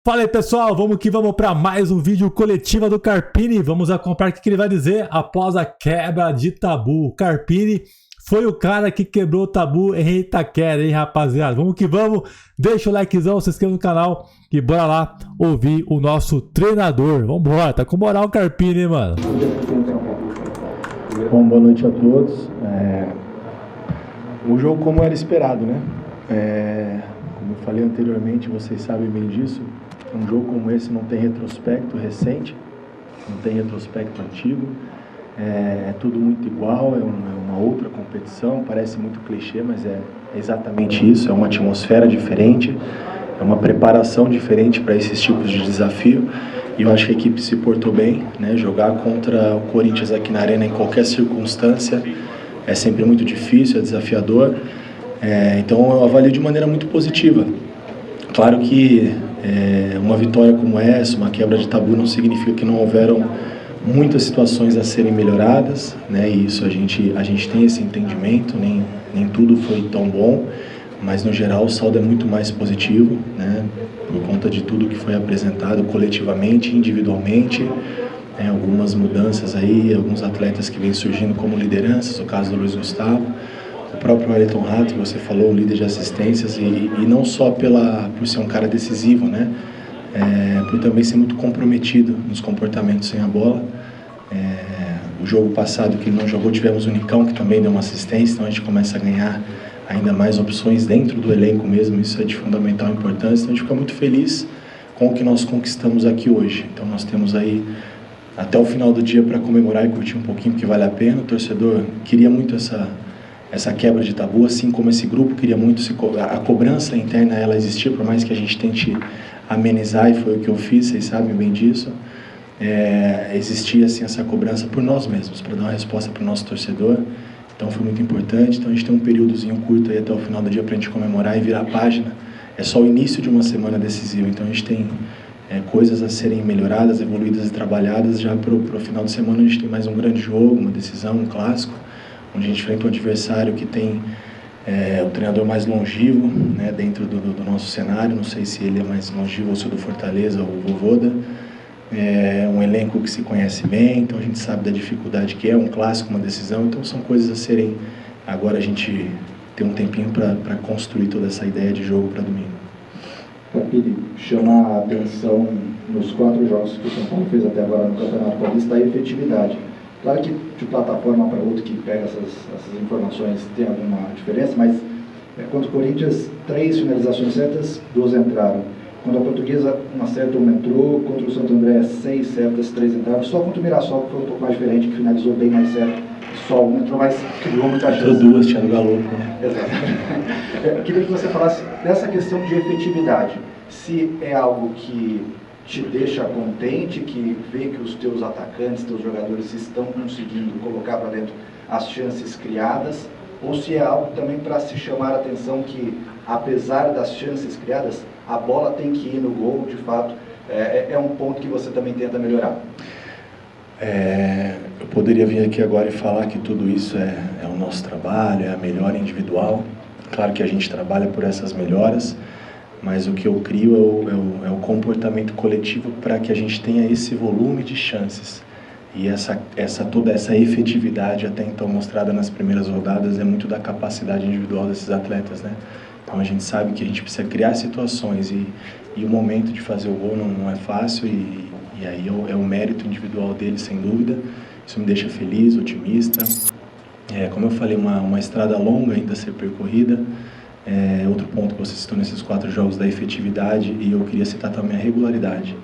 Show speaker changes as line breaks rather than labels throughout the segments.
Fala aí pessoal, vamos que vamos para mais um vídeo coletiva do Carpini. Vamos acompanhar o que ele vai dizer após a quebra de tabu. O Carpini foi o cara que quebrou o tabu em Itaquera, hein rapaziada? Vamos que vamos, deixa o likezão, se inscreva no canal e bora lá ouvir o nosso treinador. Vambora, tá com moral o Carpini, hein, mano?
Bom, boa noite a todos. O jogo como era esperado, né? Como eu falei anteriormente, vocês sabem bem disso. Um jogo como esse não tem retrospecto recente, não tem retrospecto antigo. É tudo muito igual, é uma outra competição, parece muito clichê, mas é exatamente isso. É uma atmosfera diferente, é uma preparação diferente para esses tipos de desafio. E eu acho que a equipe se portou bem, né? Jogar contra o Corinthians aqui na Arena em qualquer circunstância é sempre muito difícil, é desafiador. Então eu avalio de maneira muito positiva. Claro que uma vitória como essa, uma quebra de tabu, não significa que não houveram muitas situações a serem melhoradas, né? E isso a gente tem esse entendimento, nem tudo foi tão bom, mas no geral o saldo é muito mais positivo, né? Por conta de tudo que foi apresentado coletivamente, individualmente, algumas mudanças aí, alguns atletas que vêm surgindo como lideranças, o caso do Luiz Gustavo, o próprio Ayrton Rato, que você falou, o líder de assistências, e não só por ser um cara decisivo, né? Por também ser muito comprometido nos comportamentos sem a bola. O jogo passado que ele não jogou, tivemos o Nicão, que também deu uma assistência, então a gente começa a ganhar ainda mais opções dentro do elenco mesmo, isso é de fundamental importância, então a gente fica muito feliz com o que nós conquistamos aqui hoje. Então nós temos aí até o final do dia para comemorar e curtir um pouquinho, porque vale a pena. O torcedor queria muito essa quebra de tabu, assim como esse grupo queria muito a cobrança interna, ela existia, por mais que a gente tente amenizar, e foi o que eu fiz, vocês sabem bem disso. Existia assim essa cobrança por nós mesmos, para dar uma resposta para o nosso torcedor. Então foi muito importante. Então a gente tem um períodozinho curto aí até o final do dia para a gente comemorar e virar a página. É só o início de uma semana decisiva, então a gente tem coisas a serem melhoradas, evoluídas e trabalhadas. Já para o final de semana a gente tem mais um grande jogo, uma decisão, um clássico, onde a gente enfrenta um adversário que tem o treinador mais longevo, né, dentro do nosso cenário. Não sei se ele é mais longevo ou se é do Fortaleza ou o Vovôda. Um elenco que se conhece bem, então a gente sabe da dificuldade que é um clássico, uma decisão. Então são coisas a serem, agora a gente tem um tempinho para construir toda essa ideia de jogo para domingo.
Carpini, chamar a atenção nos 4 jogos que o São Paulo fez até agora no Campeonato Paulista, a efetividade. Claro que de plataforma para outra que pega essas informações tem alguma diferença, mas contra o Corinthians, 3 finalizações certas, 2 entraram. Contra a Portuguesa, uma certa uma entrou. Contra o Santo André, 6 certas, 3 entraram. Só contra o Mirassol, que foi um pouco mais diferente, que finalizou bem mais certo. Só uma entrou, mas criou muita chance.
Entrou 2, Thiago Galo, né?
Exato. Queria que você falasse dessa questão de efetividade. Se é algo que te deixa contente, que vê que os teus atacantes, teus jogadores estão conseguindo colocar para dentro as chances criadas, ou se é algo também para se chamar a atenção que, apesar das chances criadas, a bola tem que ir no gol, de fato, é um ponto que você também tenta melhorar.
Eu poderia vir aqui agora e falar que tudo isso é o nosso trabalho, é a melhora individual. Claro que a gente trabalha por essas melhoras, mas o que eu crio é o comportamento coletivo para que a gente tenha esse volume de chances. E toda essa efetividade até então mostrada nas primeiras rodadas é muito da capacidade individual desses atletas, né? Então a gente sabe que a gente precisa criar situações e o momento de fazer o gol não é fácil, e aí é o mérito individual deles, sem dúvida. Isso me deixa feliz, otimista. Como eu falei, uma estrada longa ainda a ser percorrida. Outro ponto que você citou nesses 4 jogos da efetividade, e eu queria citar também a regularidade,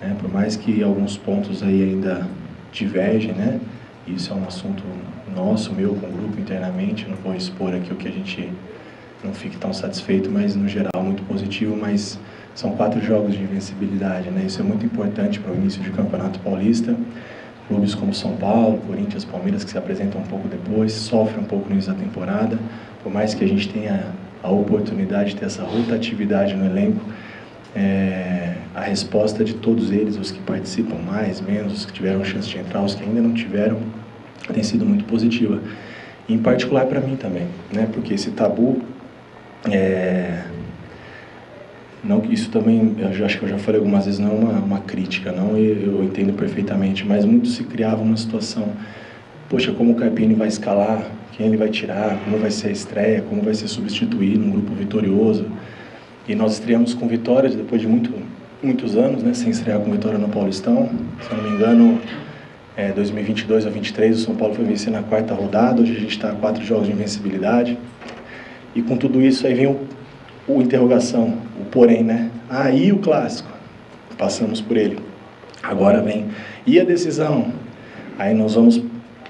né? Por mais que alguns pontos aí ainda divergem, né? Isso é um assunto nosso, meu, com o grupo internamente. Não vou expor aqui o que a gente não fique tão satisfeito, mas no geral muito positivo. Mas são 4 jogos de invencibilidade, né? Isso é muito importante para o início de Campeonato Paulista. Clubes como São Paulo, Corinthians, Palmeiras, que se apresentam um pouco depois, sofrem um pouco no início da temporada. Por mais que a gente tenha a oportunidade de ter essa rotatividade no elenco, a resposta de todos eles, os que participam mais, menos, os que tiveram chance de entrar, os que ainda não tiveram, tem sido muito positiva. E, em particular para mim também, né? Porque esse tabu Não que isso também, acho que eu já falei algumas vezes, não é uma crítica, não, eu entendo perfeitamente, mas muito se criava uma situação, poxa, como o Carpini vai escalar, quem ele vai tirar, como vai ser a estreia, como vai ser substituído, um grupo vitorioso. E nós estreamos com vitórias depois de muitos anos, né, sem estrear com vitória no Paulistão. Se eu não me engano, 2022 a 23 o São Paulo foi vencer na 4ª rodada, hoje a gente está a 4 jogos de invencibilidade. E com tudo isso aí vem o interrogação, o porém, né? Aí o clássico, passamos por ele. Agora vem, e a decisão? Aí nós vamos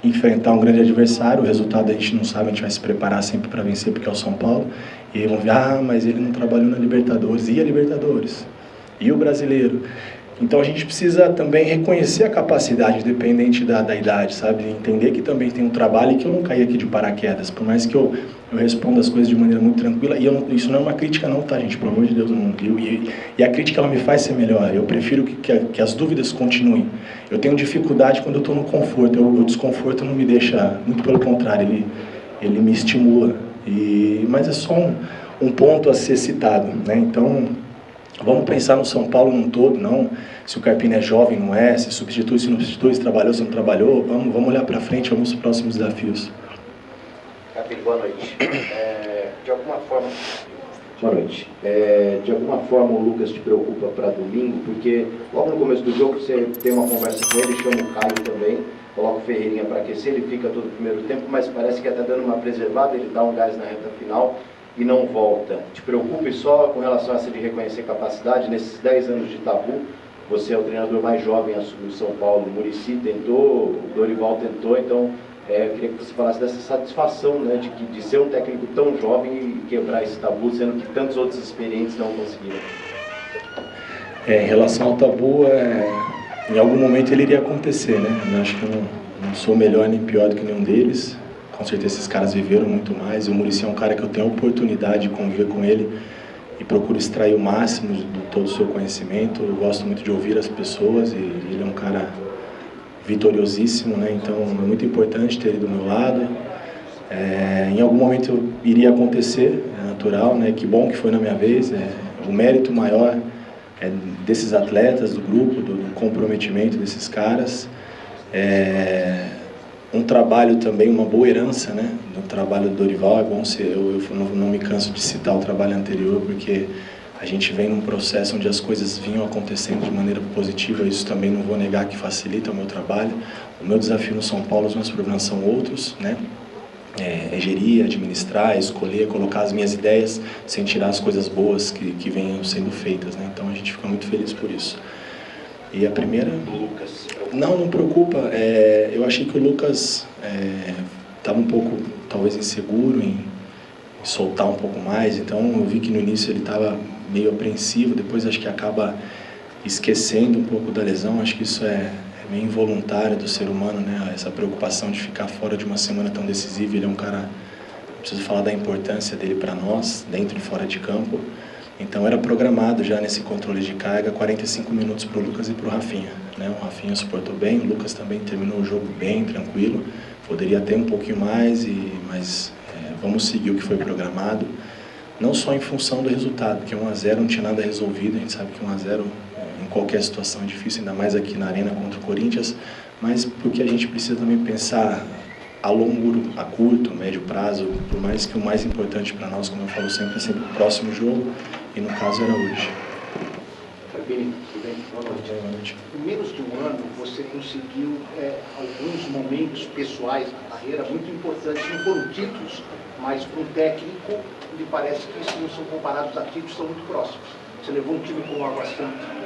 enfrentar um grande adversário, o resultado a gente não sabe, a gente vai se preparar sempre para vencer, porque é o São Paulo. E aí vão ver, mas ele não trabalhou na Libertadores. E a Libertadores? E o Brasileiro? Então a gente precisa também reconhecer a capacidade, independente da idade, sabe? Entender que também tem um trabalho e que eu não caí aqui de paraquedas, por mais que eu responda as coisas de maneira muito tranquila. E isso não é uma crítica não, tá, gente? Pelo amor de Deus, não. E a crítica, ela me faz ser melhor. Eu prefiro que as dúvidas continuem. Eu tenho dificuldade quando eu estou no conforto. O desconforto não me deixa, muito pelo contrário, ele me estimula. Mas é só um ponto a ser citado, né? Então, vamos pensar no São Paulo num todo, não se o Carpini é jovem, não é, se substitui, se não substitui, se trabalhou, se não trabalhou. Vamos olhar para frente, vamos para os próximos desafios.
Carpini, boa noite. De alguma forma...
Boa noite. De alguma forma o Lucas te preocupa para domingo, porque logo no começo do jogo você tem uma conversa com ele, chama o Caio também, coloca o Ferreirinha para aquecer, ele fica todo o primeiro tempo, mas parece que está dando uma preservada, ele dá um gás na reta final e não volta. Te preocupa, e só com relação a essa de reconhecer capacidade, nesses 10 anos de Tabu, você é o treinador mais jovem a assumir o São Paulo, o Muricy tentou, o Dorival tentou, então eu queria que você falasse dessa satisfação, né, de ser um técnico tão jovem e quebrar esse tabu, sendo que tantos outros experientes não conseguiram.
Em relação ao tabu, em algum momento ele iria acontecer, né? Eu acho que eu não sou melhor nem pior do que nenhum deles. Com certeza esses caras viveram muito mais. O Muricy é um cara que eu tenho a oportunidade de conviver com ele e procuro extrair o máximo de todo o seu conhecimento. Eu gosto muito de ouvir as pessoas e ele é um cara vitoriosíssimo, né? Então é muito importante ter ele do meu lado. Em algum momento iria acontecer, é natural, né? Que bom que foi na minha vez. O mérito maior é desses atletas, do grupo, do comprometimento desses caras. Um trabalho também, uma boa herança, né? Do trabalho do Dorival. É bom ser, eu não me canso de citar o trabalho anterior, porque a gente vem num processo onde as coisas vinham acontecendo de maneira positiva. Isso também não vou negar que facilita o meu trabalho. O meu desafio no São Paulo, os meus problemas são outros, né? Gerir, administrar, escolher, colocar as minhas ideias sem tirar as coisas boas que venham sendo feitas, né? Então a gente fica muito feliz por isso. E a primeira...
Lucas.
Não preocupa. Eu achei que o Lucas estava um pouco, talvez, inseguro em soltar um pouco mais. Então eu vi que no início ele estava meio apreensivo, depois acho que acaba esquecendo um pouco da lesão. Acho que isso é meio involuntário do ser humano, né? Essa preocupação de ficar fora de uma semana tão decisiva. Ele é um cara, não preciso falar da importância dele para nós, dentro e fora de campo. Então era programado já nesse controle de carga 45 minutos para o Lucas e para o Rafinha, né? O Rafinha suportou bem, o Lucas também terminou o jogo bem, tranquilo. Poderia ter um pouquinho mais, mas vamos seguir o que foi programado. Não só em função do resultado, porque 1-0 não tinha nada resolvido, a gente sabe que 1-0 em qualquer situação é difícil, ainda mais aqui na Arena contra o Corinthians, mas porque a gente precisa também pensar a curto, médio prazo, por mais que o mais importante para nós, como eu falo sempre, é sempre o próximo jogo, e no caso era hoje.
Carpini, tudo bem? Boa noite.
Boa noite.
Em menos de um ano, você conseguiu alguns momentos pessoais na carreira muito importantes, não foram títulos, mas para um técnico, me parece que se não são comparados a títulos, são muito próximos. Você levou um time como o Água Santa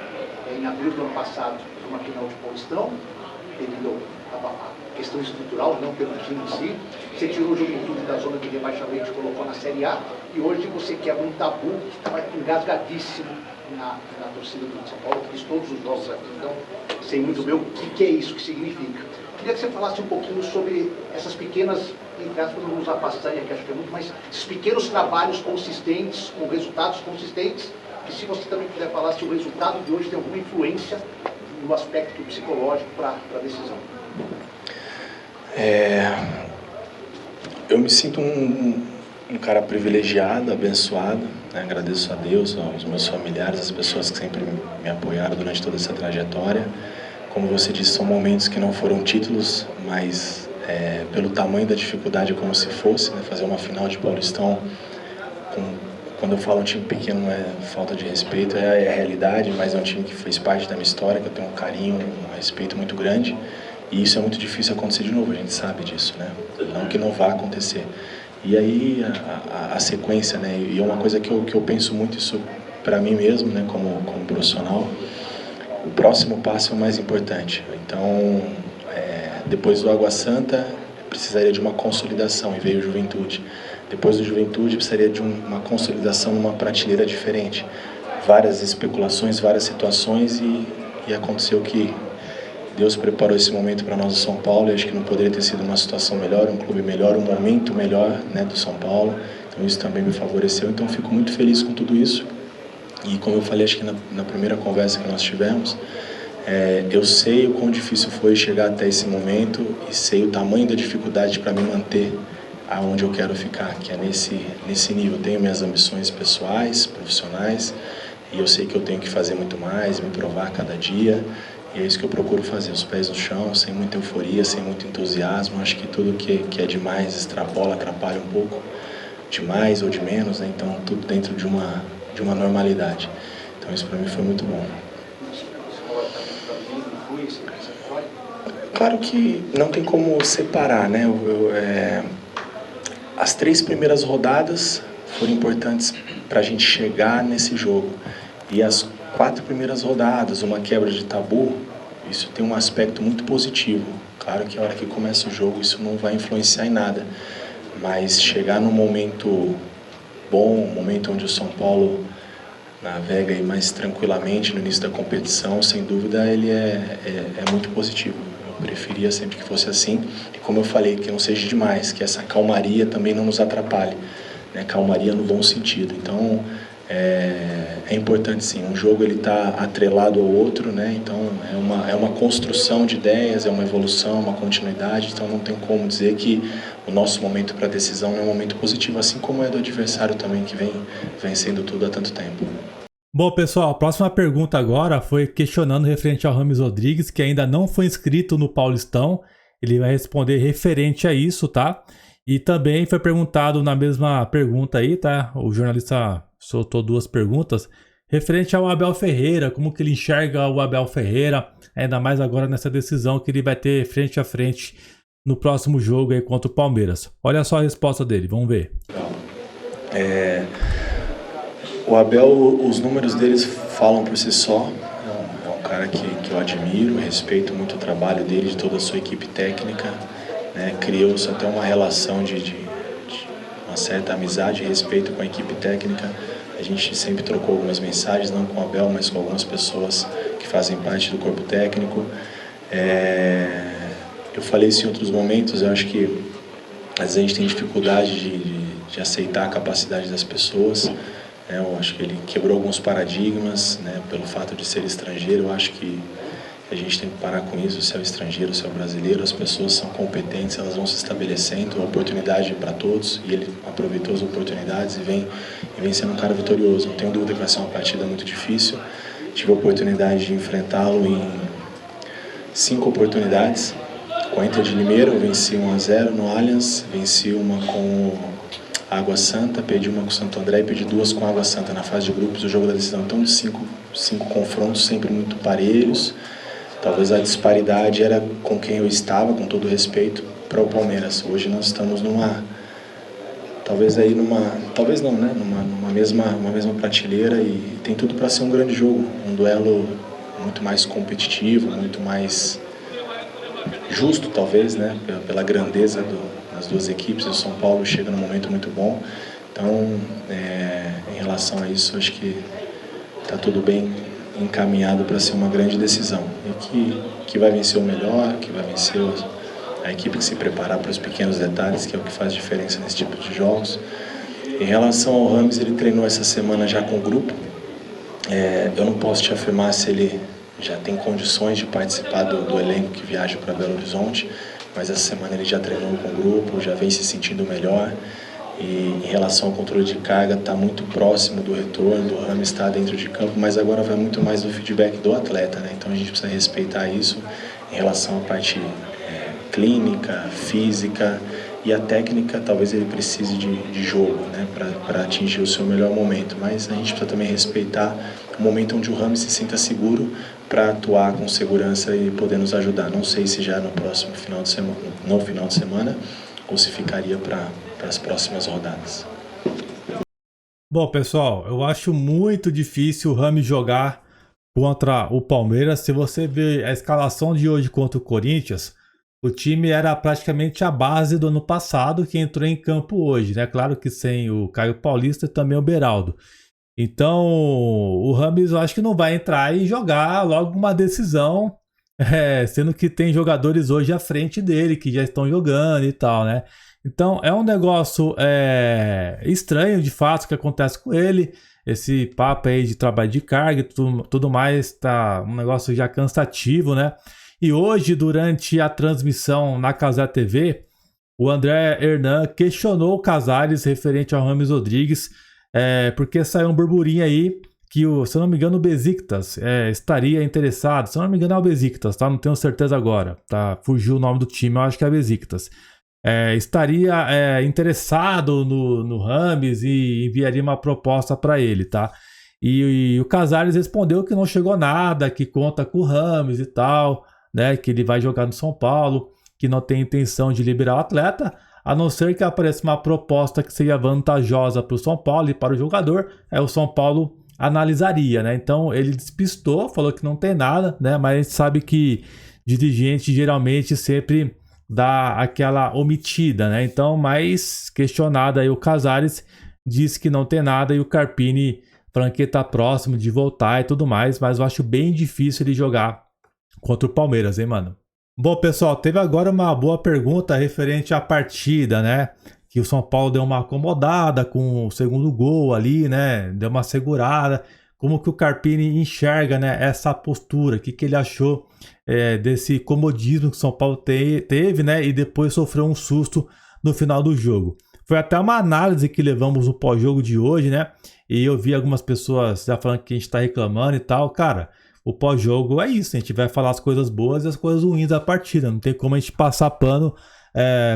em abril do ano passado para uma final de Paulistão, devido a questão estrutural, não pelo time em si. Você tirou o Juventude da zona de rebaixamento e colocou na Série A, e hoje você quebra um tabu que estava engasgadíssimo na torcida do São Paulo, fiz todos os jogos aqui, então sei muito bem o que é isso, o que significa. Queria que você falasse um pouquinho sobre essas pequenas, entre aspas, não vou usar façanha, que acho que é muito, mas esses pequenos trabalhos consistentes, com resultados consistentes, e se você também puder falar se o resultado de hoje tem alguma influência no aspecto psicológico para a decisão.
Eu me sinto um cara privilegiado, abençoado, né? Agradeço a Deus, aos meus familiares, as pessoas que sempre me apoiaram durante toda essa trajetória. Como você disse, são momentos que não foram títulos, mas pelo tamanho da dificuldade, como se fosse, né? Fazer uma final de Paulistão, quando eu falo um time pequeno não é falta de respeito, é a realidade, mas é um time que fez parte da minha história, que eu tenho um carinho, um respeito muito grande, e isso é muito difícil acontecer de novo, a gente sabe disso, né? Não que não vá acontecer. E aí a sequência, né? E é uma coisa que eu penso muito isso para mim mesmo, né? Como profissional. O próximo passo é o mais importante. Então, depois do Água Santa, precisaria de uma consolidação e veio o Juventude. Depois do Juventude, precisaria de uma consolidação numa prateleira diferente. Várias especulações, várias situações e aconteceu que Deus preparou esse momento para nós do São Paulo, e acho que não poderia ter sido uma situação melhor, um clube melhor, um momento melhor, né, do São Paulo. Então isso também me favoreceu, então fico muito feliz com tudo isso. E como eu falei, acho que na primeira conversa que nós tivemos, eu sei o quão difícil foi chegar até esse momento e sei o tamanho da dificuldade para me manter aonde eu quero ficar, que é nesse nível. Eu tenho minhas ambições pessoais, profissionais, e eu sei que eu tenho que fazer muito mais, me provar cada dia. E é isso que eu procuro fazer, os pés no chão, sem muita euforia, sem muito entusiasmo. Acho que tudo que é demais extrapola, atrapalha um pouco, de mais ou de menos, né? Então tudo dentro de uma normalidade. Então isso para mim foi muito bom. Claro que não tem como separar, né? As 3 primeiras rodadas foram importantes para a gente chegar nesse jogo. E as 4 primeiras rodadas, uma quebra de tabu, isso tem um aspecto muito positivo. Claro que a hora que começa o jogo isso não vai influenciar em nada, mas chegar num momento bom, um momento onde o São Paulo navega aí mais tranquilamente no início da competição, sem dúvida ele é muito positivo. Eu preferia sempre que fosse assim, e como eu falei, que não seja demais, que essa calmaria também não nos atrapalhe, né? Calmaria no bom sentido. Então é importante sim, um jogo ele está atrelado ao outro, né? Então é uma construção de ideias, é uma evolução, uma continuidade, então não tem como dizer que o nosso momento para decisão não é um momento positivo, assim como é do adversário também, que vem vencendo tudo há tanto tempo.
Bom, pessoal, a próxima pergunta agora foi questionando referente ao Rames Rodrigues, que ainda não foi inscrito no Paulistão. Ele vai responder referente a isso, tá? E também foi perguntado na mesma pergunta aí, tá? O jornalista soltou 2 perguntas referente ao Abel Ferreira, como que ele enxerga o Abel Ferreira, ainda mais agora nessa decisão que ele vai ter frente a frente no próximo jogo aí contra o Palmeiras. Olha só a resposta dele, vamos ver.
O Abel, os números deles falam por si só. É um cara que eu admiro, respeito muito o trabalho dele, de toda a sua equipe técnica, né? Criou-se até uma relação de uma certa amizade e respeito com a equipe técnica. A gente sempre trocou algumas mensagens, não com o Abel, mas com algumas pessoas que fazem parte do corpo técnico. Eu falei isso em outros momentos, eu acho que às vezes a gente tem dificuldade de aceitar a capacidade das pessoas. Eu acho que ele quebrou alguns paradigmas, né, pelo fato de ser estrangeiro. Eu acho que a gente tem que parar com isso, se é o estrangeiro, se é o brasileiro, as pessoas são competentes, elas vão se estabelecendo, a oportunidade para todos, e ele aproveitou as oportunidades e vem sendo um cara vitorioso. Não tenho dúvida que vai ser uma partida muito difícil. Tive a oportunidade de enfrentá-lo em 5 oportunidades. Com a Inter de Limeira eu venci 1-0 no Allianz, venci uma com Água Santa, perdi uma com o Santo André e perdi 2 com Água Santa na fase de grupos do jogo da decisão. Então, de 5 confrontos sempre muito parelhos. Talvez a disparidade era com quem eu estava, com todo respeito, para o Palmeiras. Hoje nós estamos talvez não, né? Numa mesma prateleira, e tem tudo para ser um grande jogo, um duelo muito mais competitivo, muito mais justo, talvez, né? Pela grandeza das 2 equipes. O São Paulo chega num momento muito bom. Então, em relação a isso, acho que está tudo bem encaminhado para ser uma grande decisão. E que vai vencer o melhor, que vai vencer a equipe que se preparar para os pequenos detalhes, que é o que faz diferença nesse tipo de jogos. Em relação ao Rames, ele treinou essa semana já com o grupo. Eu não posso te afirmar se ele já tem condições de participar do elenco que viaja para Belo Horizonte, mas essa semana ele já treinou com o grupo, já vem se sentindo melhor. E em relação ao controle de carga, está muito próximo do retorno, o Rames está dentro de campo, mas agora vai muito mais do feedback do atleta, né? Então a gente precisa respeitar isso em relação à parte clínica, física e a técnica. Talvez ele precise de jogo, né, para atingir o seu melhor momento, mas a gente precisa também respeitar o momento onde o Rames se sinta seguro para atuar com segurança e poder nos ajudar. Não sei se já no próximo final de semana ou se ficaria para as próximas rodadas.
Bom, pessoal, eu acho muito difícil o Rames jogar contra o Palmeiras. Se você ver a escalação de hoje contra o Corinthians, o time era praticamente a base do ano passado que entrou em campo hoje, né? Claro que sem o Caio Paulista e também o Beraldo. Então, o Rames eu acho que não vai entrar e jogar logo uma decisão, sendo que tem jogadores hoje à frente dele que já estão jogando e tal, né? Então, é um negócio estranho, de fato, que acontece com ele. Esse papo aí de trabalho de carga e tudo mais, tá um negócio já cansativo, né? E hoje, durante a transmissão na Cazé TV, o André Hernan questionou o Casares referente ao Rames Rodrigues, porque saiu um burburinho aí que, se eu não me engano, o Besiktas estaria interessado. Se eu não me engano, é o Besiktas, tá? Não tenho certeza agora, tá? Fugiu o nome do time, eu acho que é Besiktas. Estaria interessado no Rames e enviaria uma proposta para ele, tá? E o Casares respondeu que não chegou nada, que conta com o Rames e tal, né? Que ele vai jogar no São Paulo, que não tem intenção de liberar o atleta, a não ser que apareça uma proposta que seja vantajosa para o São Paulo e para o jogador, o São Paulo analisaria, né? Então ele despistou, falou que não tem nada, né? Mas a gente sabe que dirigente geralmente sempre dá aquela omitida, né? Então, mais questionado aí o Casares, disse que não tem nada, e o Carpini falando que tá próximo de voltar e tudo mais, mas eu acho bem difícil ele jogar contra o Palmeiras, hein, mano? Bom, pessoal, teve agora uma boa pergunta referente à partida, né? Que o São Paulo deu uma acomodada com o segundo gol ali, né? Deu uma segurada. Como que o Carpini enxerga, né, essa postura? O que ele achou desse comodismo que o São Paulo teve, né? E depois sofreu um susto no final do jogo. Foi até uma análise que levamos no pós-jogo de hoje, né? E eu vi algumas pessoas já falando que a gente está reclamando e tal. Cara, o pós-jogo é isso. A gente vai falar as coisas boas e as coisas ruins da partida. Não tem como a gente passar pano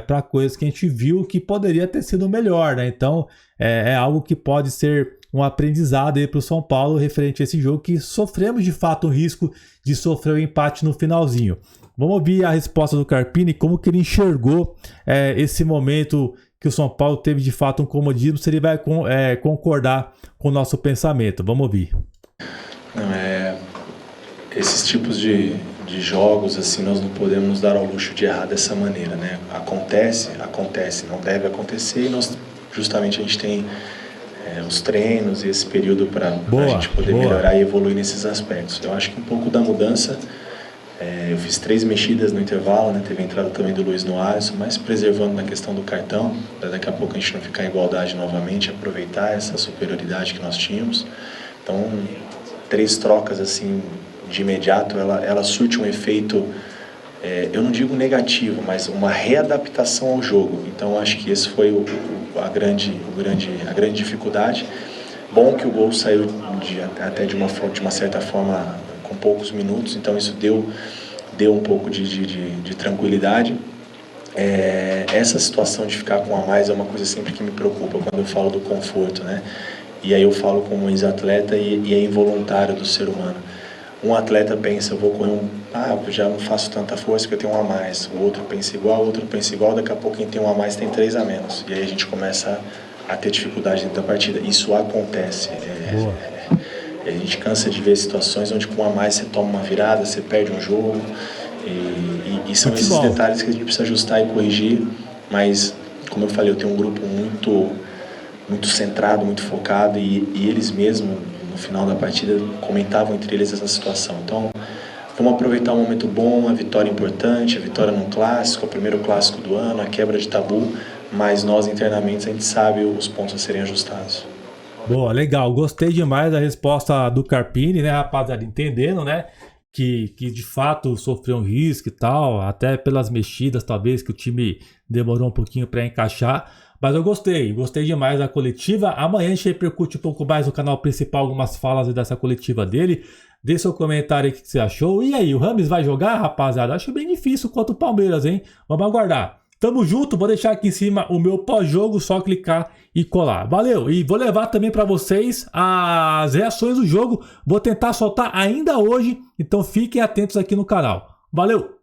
para coisas que a gente viu que poderia ter sido melhor, né? Então, é algo que pode ser um aprendizado aí para o São Paulo referente a esse jogo, que sofremos de fato o risco de sofrer o empate no finalzinho. Vamos ouvir a resposta do Carpini, como que ele enxergou esse momento que o São Paulo teve de fato um comodismo, se ele vai concordar com o nosso pensamento. Vamos ouvir.
Esses tipos de jogos, assim, nós não podemos nos dar ao luxo de errar dessa maneira, né? Acontece, não deve acontecer, e justamente a gente tem os treinos e esse período para a gente poder melhorar e evoluir nesses aspectos. Eu acho que um pouco da mudança, eu fiz 3 mexidas no intervalo, né? Teve a entrada também do Luiz no Alisson, mas preservando na questão do cartão, para daqui a pouco a gente não ficar em igualdade novamente, aproveitar essa superioridade que nós tínhamos. Então, 3 trocas assim de imediato, ela surte um efeito, eu não digo negativo, mas uma readaptação ao jogo. Então acho que esse foi a grande dificuldade. Bom que o gol saiu até de uma certa forma com poucos minutos, então isso deu um pouco de tranquilidade. Essa situação de ficar com a mais é uma coisa sempre que me preocupa quando eu falo do conforto, né? E aí eu falo como ex-atleta e é involuntário do ser humano. Um atleta pensa, eu vou correr já não faço tanta força porque eu tenho um a mais. O outro pensa igual, daqui a pouco quem tem um a mais tem 3 a menos. E aí a gente começa a ter dificuldade dentro da partida. Isso acontece. A gente cansa de ver situações onde com um a mais você toma uma virada, você perde um jogo. E são esses detalhes que a gente precisa ajustar e corrigir. Mas, como eu falei, eu tenho um grupo muito centrado, muito focado, e eles mesmos, no final da partida, comentavam entre eles essa situação. Então, vamos aproveitar um momento bom, a vitória importante, a vitória num clássico, o primeiro clássico do ano, a quebra de tabu, mas nós internamente a gente sabe os pontos a serem ajustados.
Boa, legal. Gostei demais da resposta do Carpini, né, rapaziada? Entendendo, né, que de fato sofreu um risco e tal, até pelas mexidas, talvez, que o time demorou um pouquinho para encaixar. Mas eu gostei demais da coletiva. Amanhã a gente repercute um pouco mais no canal principal algumas falas dessa coletiva dele. Dê seu comentário aí o que você achou. E aí, o Rames vai jogar, rapaziada? Acho bem difícil contra o Palmeiras, hein? Vamos aguardar. Tamo junto, vou deixar aqui em cima o meu pós-jogo, só clicar e colar. Valeu! E vou levar também para vocês as reações do jogo. Vou tentar soltar ainda hoje, então fiquem atentos aqui no canal. Valeu!